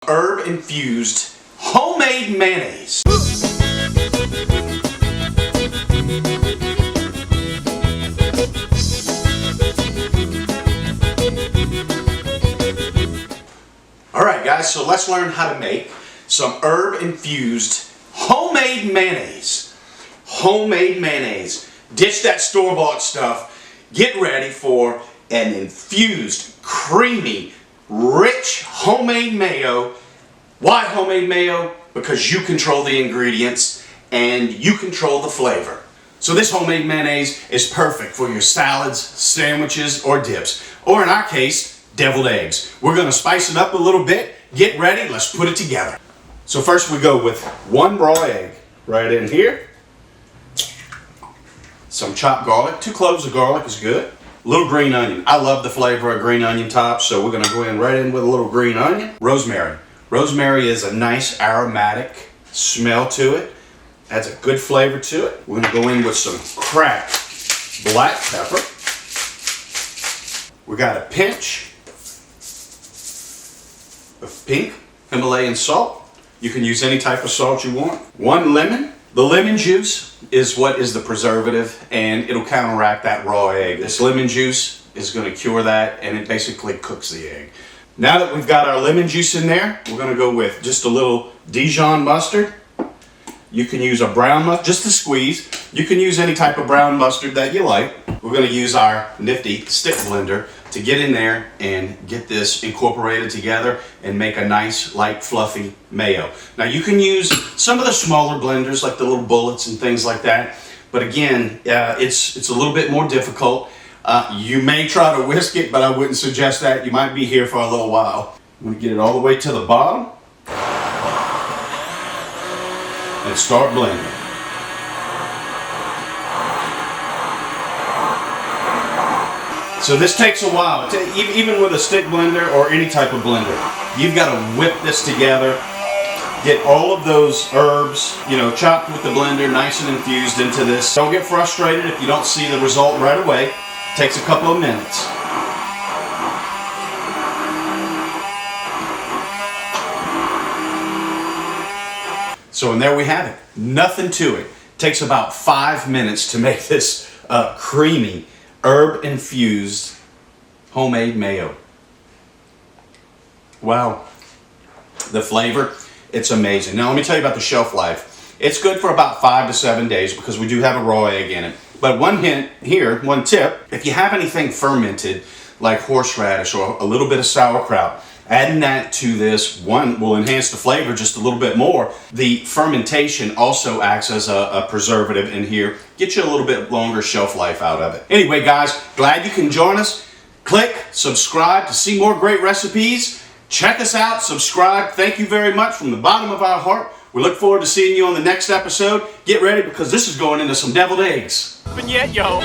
Herb-infused homemade mayonnaise. Alright guys, so let's learn how to make some herb-infused homemade mayonnaise. Homemade mayonnaise. Ditch that store-bought stuff. Get ready for an infused, creamy, rich homemade mayo. Why homemade mayo? Because you control the ingredients and you control the flavor. So this homemade mayonnaise is perfect for your salads, sandwiches, or dips. Or in our case, deviled eggs. We're going to spice it up a little bit. Get ready, let's put it together. So first we go with one raw egg right in here. Some chopped garlic. 2 cloves of garlic is good. A little green onion. I love the flavor of green onion tops, so we're going to go in right in with a little green onion. Rosemary. Rosemary is a nice aromatic smell to it. Adds a good flavor to it. We're going to go in with some cracked black pepper. We got a pinch of pink Himalayan salt. You can use any type of salt you want. 1 lemon. The lemon juice is what is the preservative, and it'll counteract that raw egg. This lemon juice is going to cure that, and it basically cooks the egg. Now that we've got our lemon juice in there, we're going to go with just a little Dijon mustard. You can use a brown mustard, just a squeeze. You can use any type of brown mustard that you like. We're going to use our nifty stick blender to get in there and get this incorporated together and make a nice, light, fluffy mayo. Now you can use some of the smaller blenders like the little bullets and things like that, but again, it's a little bit more difficult. You may try to whisk it, but I wouldn't suggest that. You might be here for a little while. I'm going to get it all the way to the bottom and start blending. So this takes a while, even with a stick blender or any type of blender. You've got to whip this together, get all of those herbs, chopped with the blender, nice and infused into this. Don't get frustrated if you don't see the result right away. It takes a couple of minutes. So and there we have it. Nothing to it. It takes about 5 minutes to make this creamy, herb-infused homemade mayo. Wow. The flavor, it's amazing. Now let me tell you about the shelf life. It's good for about 5 to 7 days because we do have a raw egg in it. But one hint here, one tip, if you have anything fermented like horseradish or a little bit of sauerkraut, adding that to this, one, will enhance the flavor just a little bit more. The fermentation also acts as a preservative in here. Get you a little bit longer shelf life out of it. Anyway, guys, glad you can join us. Click subscribe to see more great recipes. Check us out, subscribe. Thank you very much from the bottom of our heart. We look forward to seeing you on the next episode. Get ready because this is going into some deviled eggs. Yet, yo.